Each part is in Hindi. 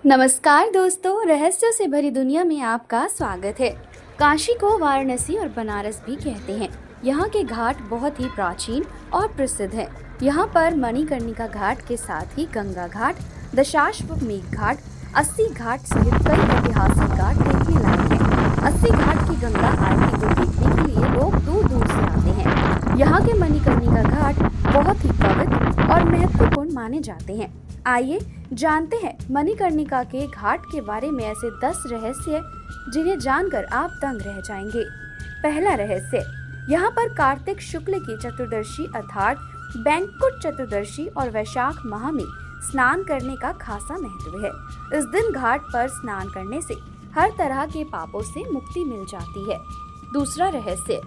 नमस्कार दोस्तों, रहस्यों से भरी दुनिया में आपका स्वागत है। काशी को वाराणसी और बनारस भी कहते हैं। यहाँ के घाट बहुत ही प्राचीन और प्रसिद्ध हैं। यहाँ पर मणिकर्णिका घाट के साथ ही गंगा घाट, दशाश्वमेध घाट, 80 घाट सहित कई ऐतिहासिक घाट देखने लायक हैं। 80 घाट की गंगा आरती को देखने के लिए लोग दूर दूर से आते हैं। यहाँ के मणिकर्णिका घाट बहुत ही पवित्र और महत्वपूर्ण माने जाते हैं। आइए जानते हैं मणिकर्णिका के घाट के बारे में ऐसे 10 रहस्य जिन्हें जानकर आप दंग रह जाएंगे। पहला रहस्य, यहाँ पर कार्तिक शुक्ल की चतुर्दशी अर्थात बैंकुट चतुर्दशी और वैशाख माह में स्नान करने का खासा महत्व है। इस दिन घाट पर स्नान करने से हर तरह के पापों से मुक्ति मिल जाती है। दूसरा रहस्य,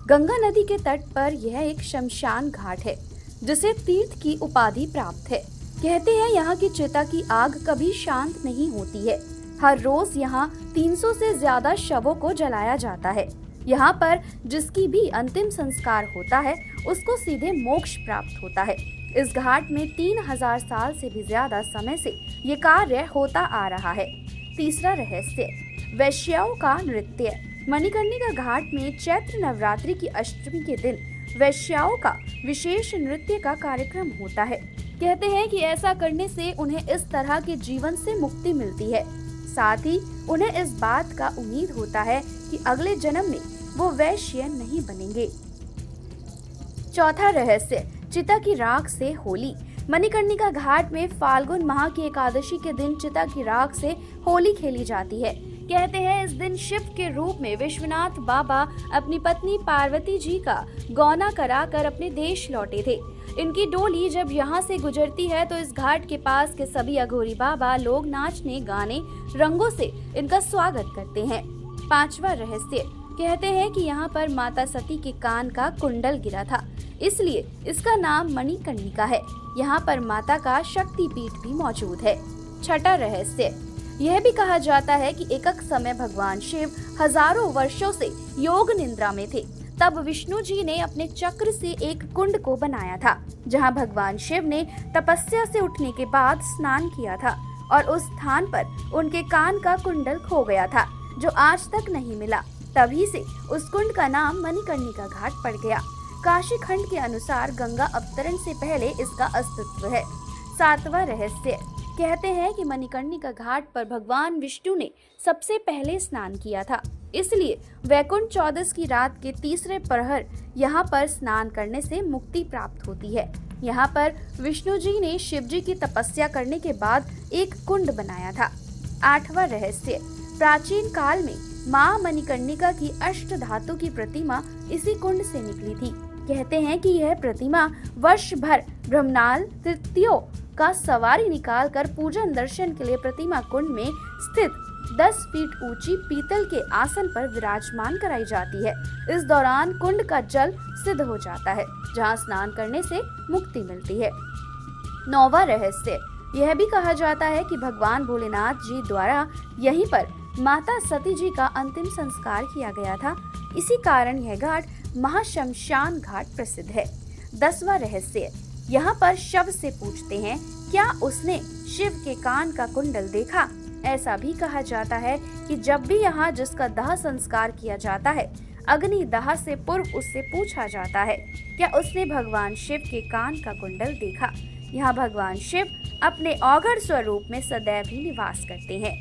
गंगा नदी के तट पर यह एक शमशान घाट है जिसे तीर्थ की उपाधि प्राप्त है। कहते हैं यहाँ की चिता की आग कभी शांत नहीं होती है। हर रोज यहाँ 300 से ज्यादा शवों को जलाया जाता है। यहाँ पर जिसकी भी अंतिम संस्कार होता है उसको सीधे मोक्ष प्राप्त होता है। इस घाट में 3000 साल से भी ज्यादा समय से ये कार्य होता आ रहा है। तीसरा रहस्य, वैश्याओं का नृत्य। मणिकर्णिका घाट में चैत्र नवरात्रि की अष्टमी के दिन वैश्याओं का विशेष नृत्य का कार्यक्रम होता है। कहते हैं कि ऐसा करने से उन्हें इस तरह के जीवन से मुक्ति मिलती है। साथ ही उन्हें इस बात का उम्मीद होता है कि अगले जन्म में वो वैश्य नहीं बनेंगे। चौथा रहस्य, चिता की राख से होली। मणिकर्णिका घाट में फाल्गुन माह की एकादशी के दिन चिता की राख से होली खेली जाती है। कहते हैं इस दिन शिव के रूप में विश्वनाथ बाबा अपनी पत्नी पार्वती जी का गौना कराकर अपने देश लौटे थे। इनकी डोली जब यहाँ से गुजरती है तो इस घाट के पास के सभी अघोरी बाबा लोग नाचने गाने रंगों से इनका स्वागत करते हैं। पांचवा रहस्य, कहते हैं कि यहाँ पर माता सती के कान का कुंडल गिरा था, इसलिए इसका नाम मणिकर्णिका है। यहाँ पर माता का शक्ति पीठ भी मौजूद है। छठा रहस्य, यह भी कहा जाता है कि एक समय भगवान शिव हजारों वर्षों से योग निद्रा में थे। तब विष्णु जी ने अपने चक्र से एक कुंड को बनाया था, जहां भगवान शिव ने तपस्या से उठने के बाद स्नान किया था और उस स्थान पर उनके कान का कुंडल खो गया था, जो आज तक नहीं मिला। तभी से उस कुंड का नाम मणिकर्णिका घाट पड़ गया। काशी खंड के अनुसार गंगा अवतरण से पहले इसका अस्तित्व है। सातवां रहस्य, कहते हैं कि मणिकर्णिका घाट पर भगवान विष्णु ने सबसे पहले स्नान किया था, इसलिए वैकुंठ चौदस की रात के तीसरे प्रहर यहाँ पर स्नान करने से मुक्ति प्राप्त होती है। यहाँ पर विष्णु जी ने शिव जी की तपस्या करने के बाद एक कुंड बनाया था। आठवां रहस्य, प्राचीन काल में माँ मणिकर्णिका की अष्ट धातु की प्रतिमा इसी कुंड से निकली थी। कहते हैं कि यह प्रतिमा वर्ष भर ब्रह्मनाल तृतीयों का सवारी निकाल कर पूजन दर्शन के लिए प्रतिमा कुंड में स्थित 10 फीट ऊंची पीतल के आसन पर विराजमान कराई जाती है। इस दौरान कुंड का जल सिद्ध हो जाता है, जहां स्नान करने से मुक्ति मिलती है। नौवां रहस्य, यह भी कहा जाता है कि भगवान भोलेनाथ जी द्वारा यहीं पर माता सती जी का अंतिम संस्कार किया गया था। इसी कारण यह घाट महाशमशान घाट प्रसिद्ध है। 10वां रहस्य, यहाँ पर शव से पूछते हैं क्या उसने शिव के कान का कुंडल देखा। ऐसा भी कहा जाता है कि जब भी यहाँ जिसका दाह संस्कार किया जाता है, अग्नि दाह से पूर्व उससे पूछा जाता है क्या उसने भगवान शिव के कान का कुंडल देखा। यहाँ भगवान शिव अपने औघड़ स्वरूप में सदैव ही निवास करते हैं।